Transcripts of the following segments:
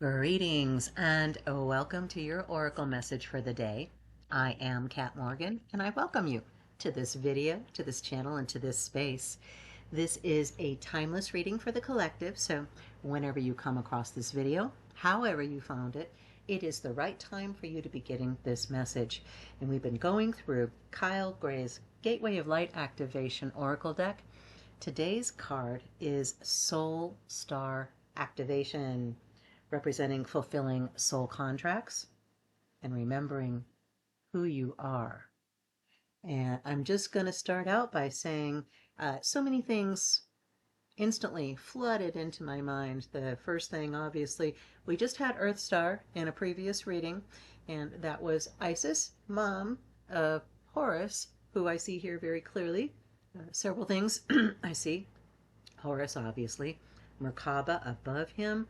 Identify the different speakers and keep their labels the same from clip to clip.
Speaker 1: Greetings and welcome to your Oracle message for the day. I am Kat Morgan and I welcome you to this video, to this channel, and to this space. This is a timeless reading for the collective, so whenever you come across this video, however you found it, it is the right time for you to be getting this message. And we've been going through Kyle Gray's Gateway of Light Activation Oracle deck. Today's card is Soul Star Activation, representing fulfilling soul contracts and remembering who you are. And I'm just going to start out by saying so many things instantly flooded into my mind. The first thing, obviously, we just had Earth Star in a previous reading, and that was Isis, mom of Horus, who I see here very clearly. Several things I see. Horus, obviously. Merkaba above him,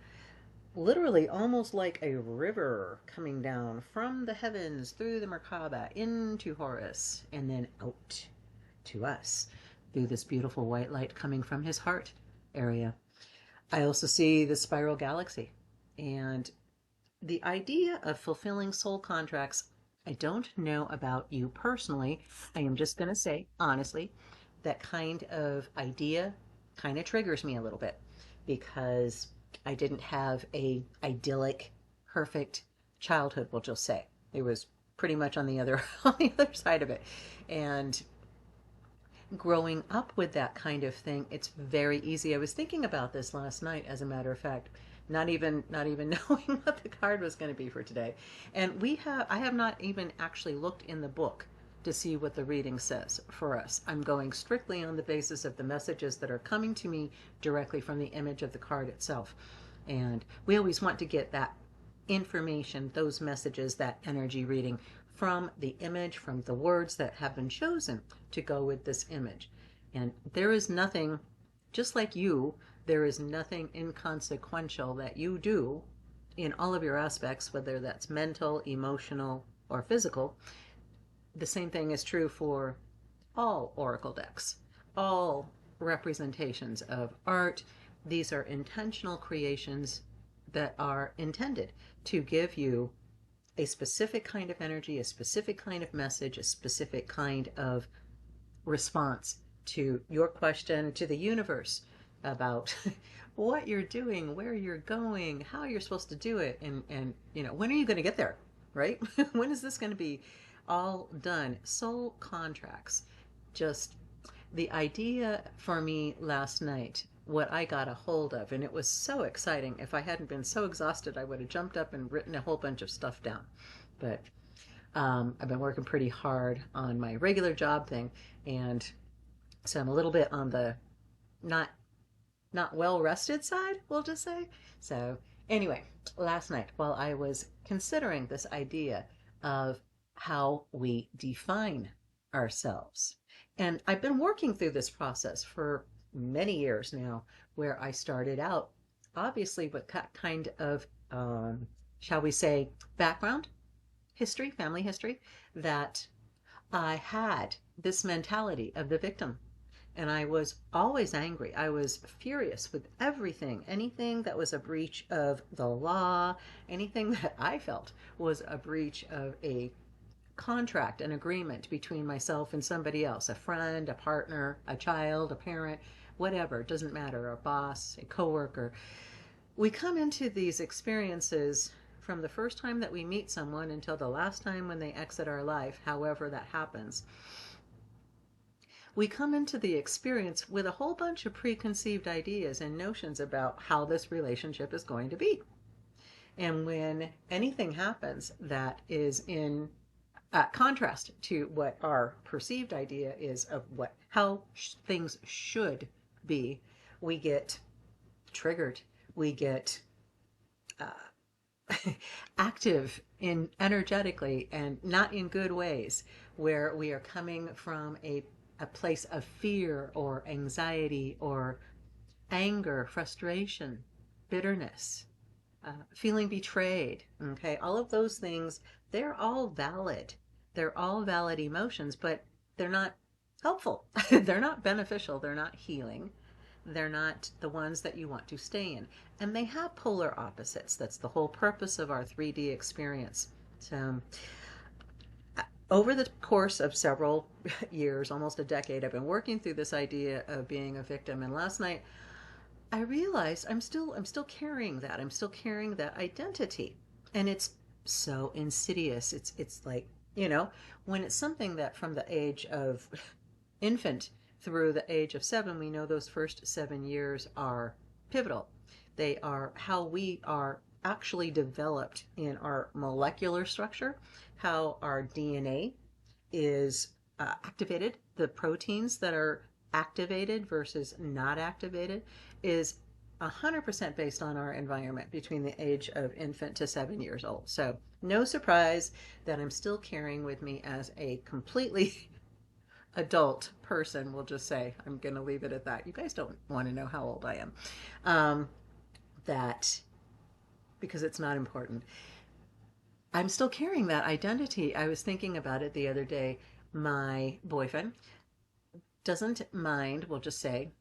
Speaker 1: literally almost like a river coming down from the heavens through the Merkaba into Horus and then out to us through this beautiful white light coming from his heart area. I also see the spiral galaxy and the idea of fulfilling soul contracts. I don't know about you personally. I am just going to say, honestly, that kind of idea kind of triggers me a little bit because I didn't have a idyllic, perfect childhood, we'll just say. It was pretty much on the other side of it. And growing up with that kind of thing, it's very easy. I was thinking about this last night, as a matter of fact, not even knowing what the card was going to be for today. And I have not even actually looked in the book to see what the reading says for us. I'm going strictly on the basis of the messages that are coming to me directly from the image of the card itself. And we always want to get that information, those messages, that energy reading from the image, from the words that have been chosen to go with this image. And there is nothing, just like you, there is nothing inconsequential that you do in all of your aspects, whether that's mental, emotional, or physical. The same thing is true for all oracle decks, all representations of art. These are intentional creations that are intended to give you a specific kind of energy, a specific kind of message, a specific kind of response to your question to the universe about what you're doing, where you're going, how you're supposed to do it, and when are you going to get there, right? When is this going to be all done? Soul contracts. Just the idea for me last night, what I got a hold of, and it was so exciting. If I hadn't been so exhausted, I would have jumped up and written a whole bunch of stuff down. But I've been working pretty hard on my regular job thing, and so I'm a little bit on the not well rested side, we'll just say. So anyway, last night while I was considering this idea of how we define ourselves, and I've been working through this process for many years now, where I started out obviously with kind of, shall we say, background history, family history, that I had this mentality of the victim. And I was always angry. I was furious with everything, anything that was a breach of the law, anything that I felt was a breach of a contract, an agreement between myself and somebody else, a friend, a partner, a child, a parent, whatever, it doesn't matter, a boss, a coworker. We come into these experiences from the first time that we meet someone until the last time when they exit our life, however that happens. We come into the experience with a whole bunch of preconceived ideas and notions about how this relationship is going to be. And when anything happens that is in contrast to what our perceived idea is of how things should be, we get triggered. We get active energetically, and not in good ways, where we are coming from a place of fear or anxiety or anger, frustration, bitterness, feeling betrayed. Okay, all of those things, they're all valid. They're all valid emotions, but they're not helpful. They're not beneficial. They're not healing. They're not the ones that you want to stay in. And they have polar opposites. That's the whole purpose of our 3D experience. So, over the course of several years, almost a decade, I've been working through this idea of being a victim. And last night, I realized I'm still carrying that. I'm still carrying that identity. And it's so insidious. It's like, when it's something that from the age of infant through the age of 7, we know those first 7 years are pivotal. They are how we are actually developed in our molecular structure, how our DNA is activated, the proteins that are activated versus not activated is 100% based on our environment between the age of infant to 7 years old. So no surprise that I'm still carrying with me as a completely adult person. We'll just say, I'm going to leave it at that. You guys don't want to know how old I am. That, because it's not important. I'm still carrying that identity. I was thinking about it the other day. My boyfriend doesn't mind, we'll just say,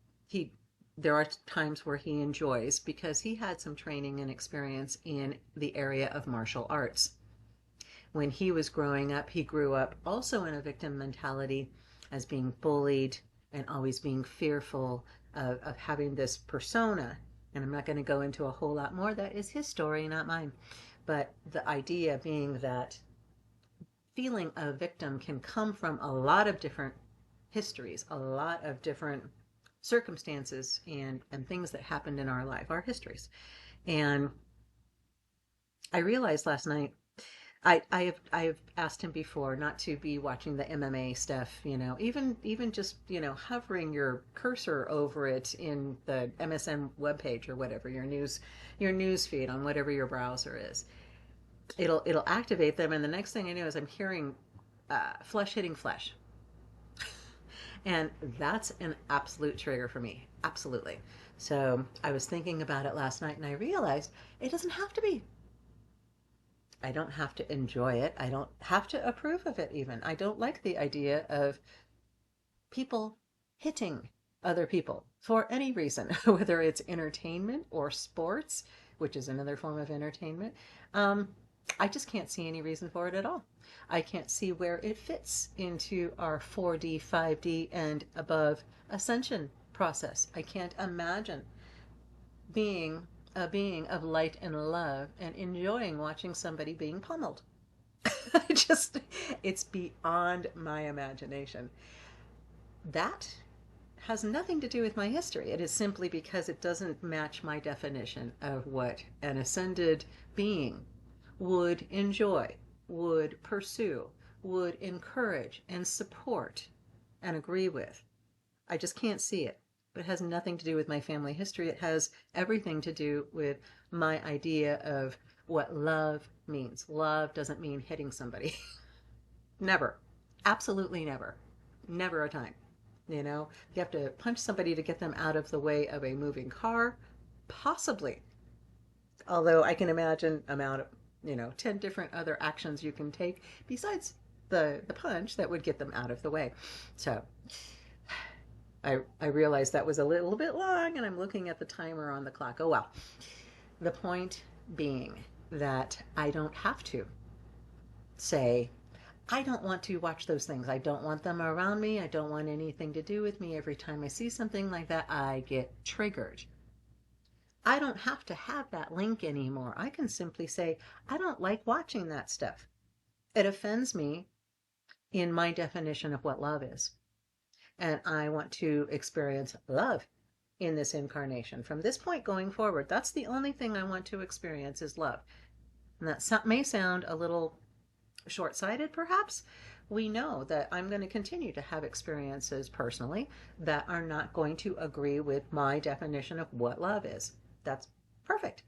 Speaker 1: there are times where he enjoys because he had some training and experience in the area of martial arts. When he was growing up, he grew up also in a victim mentality, as being bullied and always being fearful of having this persona. And I'm not going to go into a whole lot more. That is his story, not mine. But the idea being that feeling a victim can come from a lot of different histories, a lot of different circumstances and things that happened in our life, our histories. And I realized last night, I have asked him before not to be watching the MMA stuff, even just, hovering your cursor over it in the MSN webpage or whatever, your news feed on whatever your browser is. It'll activate them, and the next thing I know is I'm hearing flesh hitting flesh. And that's an absolute trigger for me. Absolutely. So I was thinking about it last night and I realized it doesn't have to be. I don't have to enjoy it. I don't have to approve of it even. I don't like the idea of people hitting other people for any reason, whether it's entertainment or sports, which is another form of entertainment. I just can't see any reason for it at all. I can't see where it fits into our 4D, 5D, and above ascension process. I can't imagine being a being of light and love and enjoying watching somebody being pummeled. It's beyond my imagination. That has nothing to do with my history. It is simply because it doesn't match my definition of what an ascended being would enjoy, would pursue, would encourage and support and agree with. I just can't see it. But it has nothing to do with my family history. It has everything to do with my idea of what love means. Love doesn't mean hitting somebody. Never. Absolutely never. Never a time. You have to punch somebody to get them out of the way of a moving car. Possibly. Although I can imagine amount of 10 different other actions you can take besides the punch that would get them out of the way. So I realized that was a little bit long and I'm looking at the timer on the clock. Oh well. The point being that I don't have to say, I don't want to watch those things. I don't want them around me. I don't want anything to do with me. Every time I see something like that, I get triggered. I don't have to have that link anymore. I can simply say, I don't like watching that stuff. It offends me in my definition of what love is. And I want to experience love in this incarnation. From this point going forward, that's the only thing I want to experience is love. And that may sound a little short-sighted, perhaps. We know that I'm going to continue to have experiences personally that are not going to agree with my definition of what love is. That's perfect.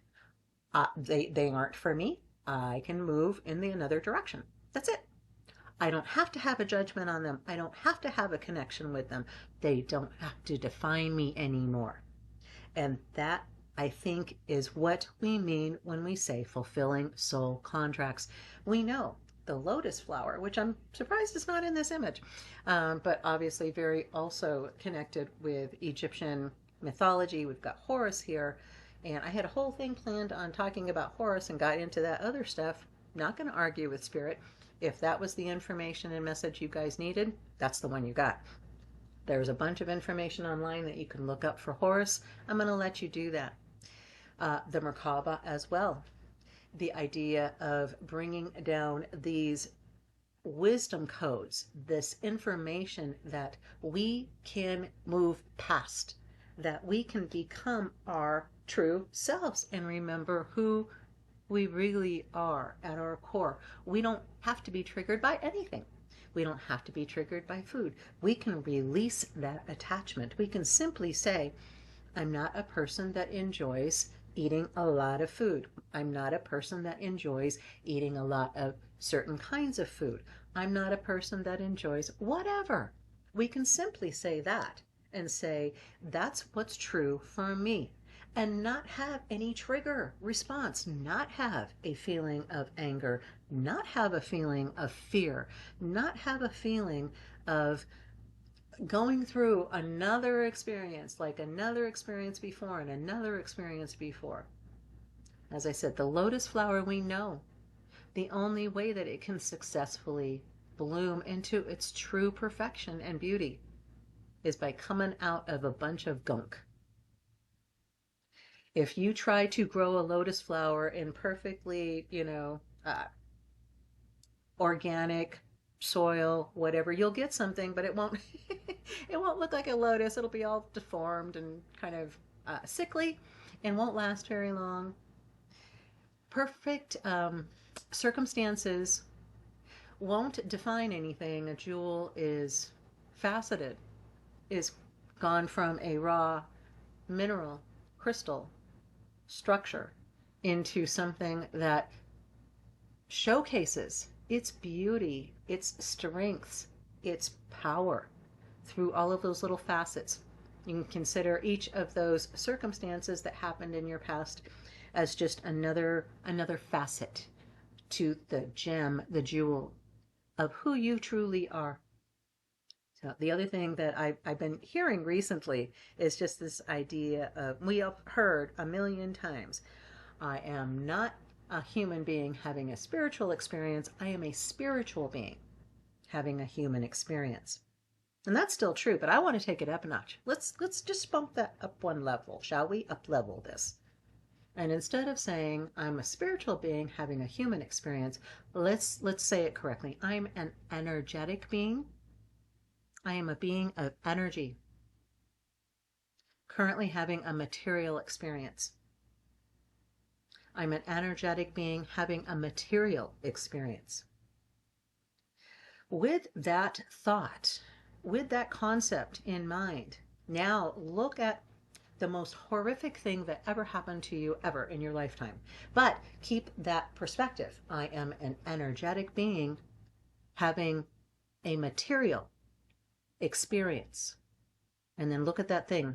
Speaker 1: They aren't for me. I can move in the another direction. That's it. I don't have to have a judgment on them. I don't have to have a connection with them. They don't have to define me anymore. And that, I think, is what we mean when we say fulfilling soul contracts. We know the lotus flower, which I'm surprised is not in this image, but obviously very also connected with Egyptian mythology. We've got Horus here, and I had a whole thing planned on talking about Horus and got into that other stuff. Not going to argue with spirit. If that was the information and message you guys needed, that's the one you got. There's a bunch of information online that you can look up for Horus. I'm going to let you do that. The Merkaba as well. The idea of bringing down these wisdom codes, this information that we can move past, that we can become our true selves and remember who we really are at our core. We don't have to be triggered by anything. We don't have to be triggered by food. We can release that attachment. We can simply say, I'm not a person that enjoys eating a lot of food. I'm not a person that enjoys eating a lot of certain kinds of food. I'm not a person that enjoys whatever. We can simply say that and say, that's what's true for me. And not have any trigger response, not have a feeling of anger, not have a feeling of fear, not have a feeling of going through another experience, like another experience before and another experience before. As I said, the lotus flower, we know the only way that it can successfully bloom into its true perfection and beauty is by coming out of a bunch of gunk. If you try to grow a lotus flower in perfectly, organic soil, whatever, you'll get something, but it won't it won't look like a lotus. It'll be all deformed and kind of sickly and won't last very long. Perfect circumstances won't define anything. A jewel is faceted, is gone from a raw mineral, crystal structure into something that showcases its beauty, its strengths, its power through all of those little facets. You can consider each of those circumstances that happened in your past as just another facet to the gem, the jewel of who you truly are. So the other thing that I've been hearing recently is just this idea of, we have heard a million times, I am not a human being having a spiritual experience. I am a spiritual being having a human experience. And that's still true, but I want to take it up a notch. Let's just bump that up one level, shall we? Up level this. And instead of saying I'm a spiritual being having a human experience, let's say it correctly. I'm an energetic being. I am a being of energy, currently having a material experience. I'm an energetic being having a material experience. With that thought, with that concept in mind, now look at the most horrific thing that ever happened to you ever in your lifetime. But keep that perspective. I am an energetic being having a material experience. And then look at that thing.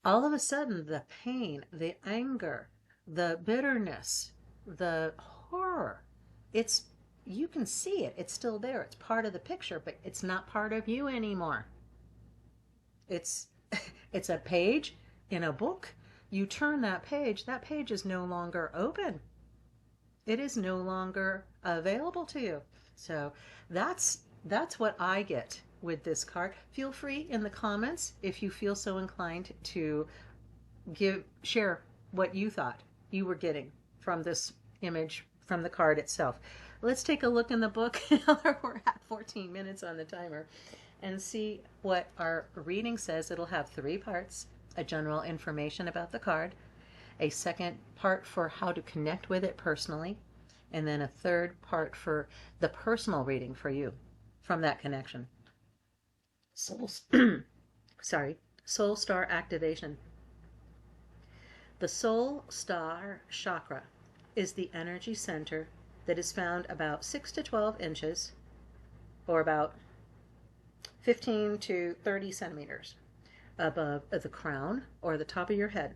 Speaker 1: All of a sudden, the pain, the anger, the bitterness, the horror, you can see it. It's still there. It's part of the picture, but it's not part of you anymore. It's a page in a book. You turn that page is no longer open. It is no longer available to you. So that's what I get with this card. Feel free in the comments if you feel so inclined to share what you thought you were getting from this image, from the card itself. Let's take a look in the book. We're at 14 minutes on the timer, and see what our reading says. It'll have 3 parts: a general information about the card, a second part for how to connect with it personally, and then a third part for the personal reading for you from that connection. Soul Star activation. The Soul Star chakra is the energy center that is found about 6 to 12 inches, or about 15 to 30 centimeters above the crown or the top of your head,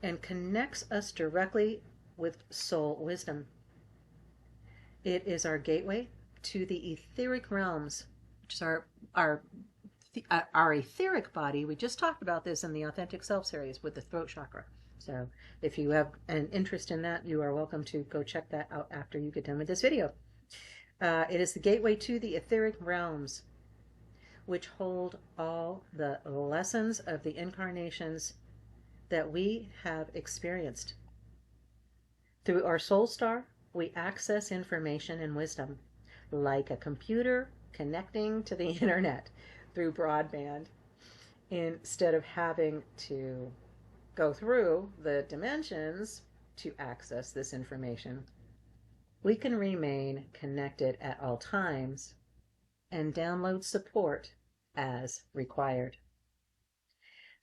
Speaker 1: and connects us directly with soul wisdom. It is our gateway to the etheric realms, which is our our etheric body. We just talked about this in the Authentic Self series with the throat chakra. So if you have an interest in that, you are welcome to go check that out after you get done with this video. It is the gateway to the etheric realms, which hold all the lessons of the incarnations that we have experienced. Through our soul star, we access information and wisdom, like a computer connecting to the internet through broadband, instead of having to go through the dimensions to access this information. We can remain connected at all times and download support as required.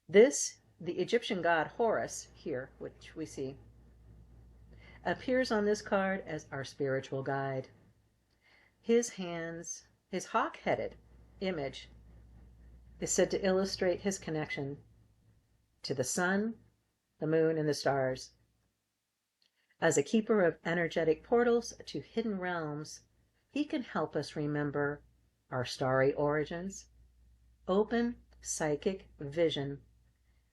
Speaker 1: This, the Egyptian god Horus here, which we see, appears on this card as our spiritual guide. His hands, his hawk-headed image is said to illustrate his connection to the sun, the moon, and the stars. As a keeper of energetic portals to hidden realms, he can help us remember our starry origins, open psychic vision,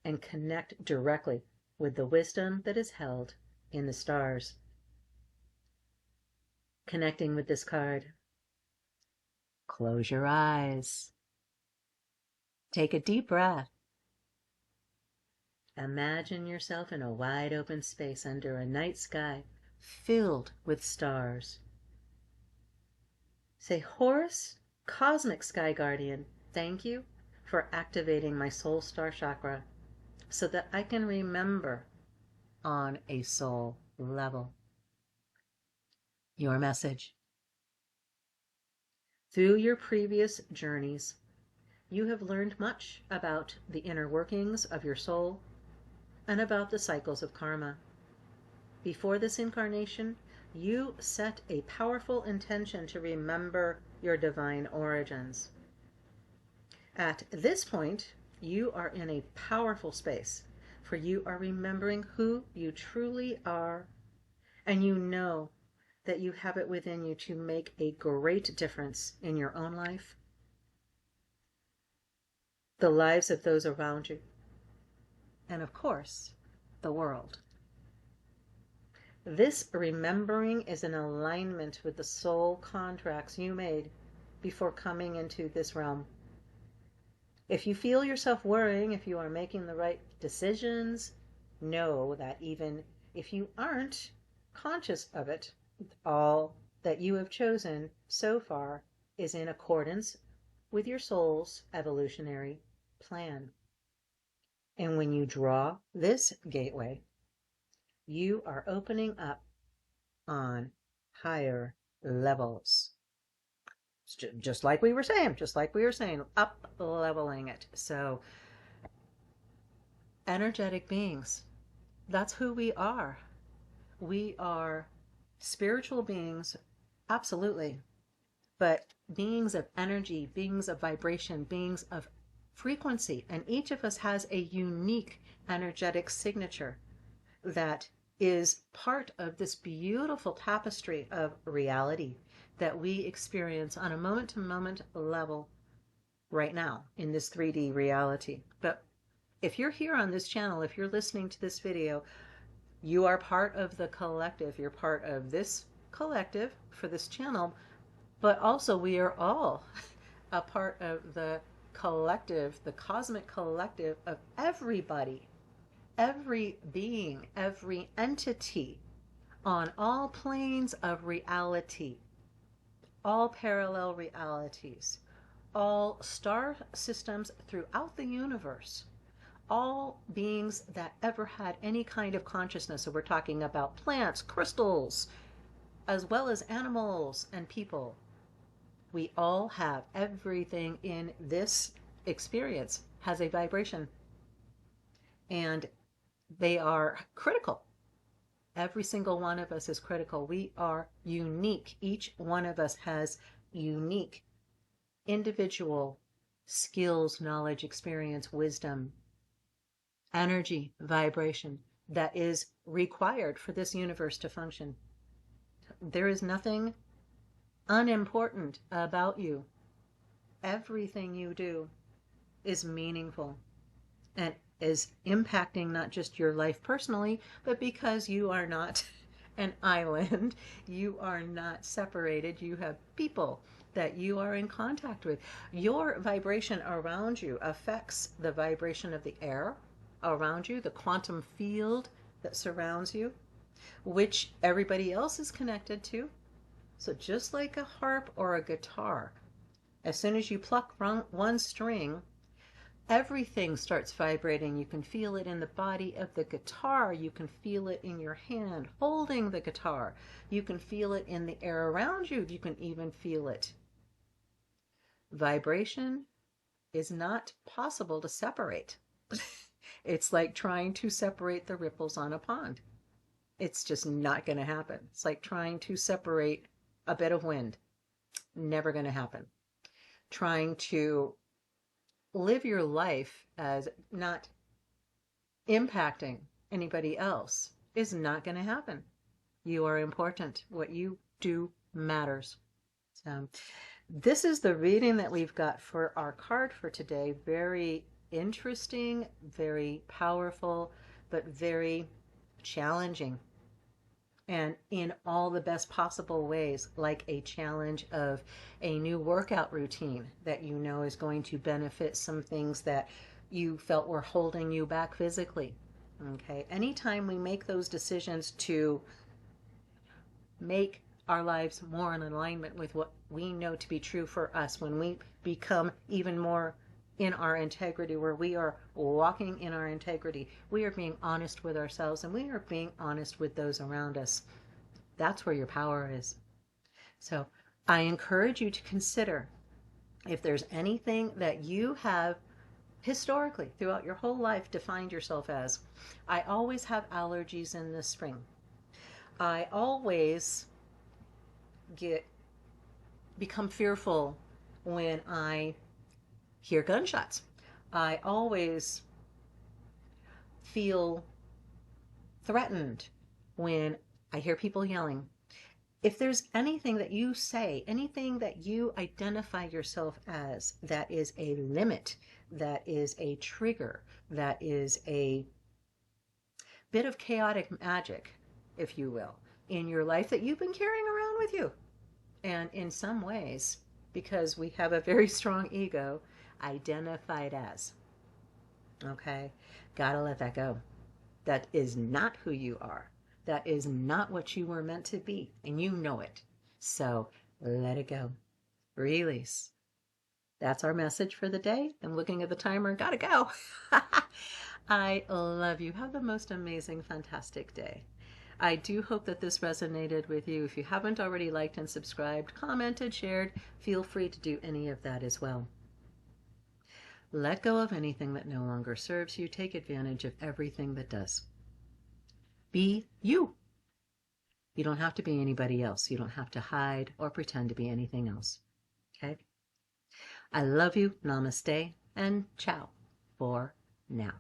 Speaker 1: and connect directly with the wisdom that is held in the stars. Connecting with this card, close your eyes. Take a deep breath. Imagine yourself in a wide open space under a night sky filled with stars. Say, Horus, cosmic sky guardian, thank you for activating my soul star chakra so that I can remember on a soul level. Your message. Through your previous journeys, you have learned much about the inner workings of your soul and about the cycles of karma. Before this incarnation, you set a powerful intention to remember your divine origins. At this point, you are in a powerful space, for you are remembering who you truly are, and you know that you have it within you to make a great difference in your own life, the lives of those around you, and of course, the world. This remembering is in alignment with the soul contracts you made before coming into this realm. If you feel yourself worrying if you are making the right decisions, know that even if you aren't conscious of it, all that you have chosen so far is in accordance with your soul's evolutionary plan. And when you draw this gateway, you are opening up on higher levels. Just like we were saying, up leveling it. So, energetic beings, that's who we are. We are spiritual beings, absolutely, but beings of energy, beings of vibration, beings of frequency, and each of us has a unique energetic signature that is part of this beautiful tapestry of reality that we experience on a moment-to-moment level right now in this 3D reality. But if you're here on this channel, if you're listening to this video, you are part of the collective. You're part of this collective for this channel, but also we are all a part of the collective, the cosmic collective of everybody, every being, every entity on all planes of reality, all parallel realities, all star systems throughout the universe, all beings that ever had any kind of consciousness. So we're talking about plants, crystals, as well as animals and people. We all have, everything in this experience has a vibration, and they are critical. Every single one of us is critical. We are unique. Each one of us has unique individual skills, knowledge, experience, wisdom, energy, vibration that is required for this universe to function. There is nothing unimportant about you. Everything you do is meaningful and is impacting not just your life personally, but because you are not an island, you are not separated, you have people that you are in contact with. Your vibration around you affects the vibration of the air around you, the quantum field that surrounds you, which everybody else is connected to. So just like a harp or a guitar, as soon as you pluck one string, everything starts vibrating. You can feel it in the body of the guitar. You can feel it in your hand holding the guitar. You can feel it in the air around you. You can even feel it. Vibration is not possible to separate. It's like trying to separate the ripples on a pond. It's just not going to happen. It's like trying to separate a bit of wind. Never going to happen. Trying to live your life as not impacting anybody else is not going to happen. You are important. What you do matters. So this is the reading that we've got for our card for today. Very interesting, very powerful, but very challenging. And in all the best possible ways, like a challenge of a new workout routine that you know is going to benefit some things that you felt were holding you back physically. Okay, anytime we make those decisions to make our lives more in alignment with what we know to be true for us, when we become even more in our integrity, where we are walking in our integrity, we are being honest with ourselves and we are being honest with those around us. That's where your power is. So I encourage you to consider if there's anything that you have historically throughout your whole life defined yourself as. I always have allergies in the spring. I always become fearful when I hear gunshots. I always feel threatened when I hear people yelling. If there's anything that you say, anything that you identify yourself as, that is a limit, that is a trigger, that is a bit of chaotic magic, if you will, in your life that you've been carrying around with you. And in some ways, because we have a very strong ego, identified as. Okay? Gotta let that go. That is not who you are. That is not what you were meant to be, and you know it. So let it go. Release. That's our message for the day. I'm looking at the timer. Gotta go. I love you. Have the most amazing, fantastic day. I do hope that this resonated with you. If you haven't already liked and subscribed, commented, shared, feel free to do any of that as well. Let go of anything that no longer serves you. Take advantage of everything that does. Be you. You don't have to be anybody else. You don't have to hide or pretend to be anything else. Okay? I love you. Namaste and ciao for now.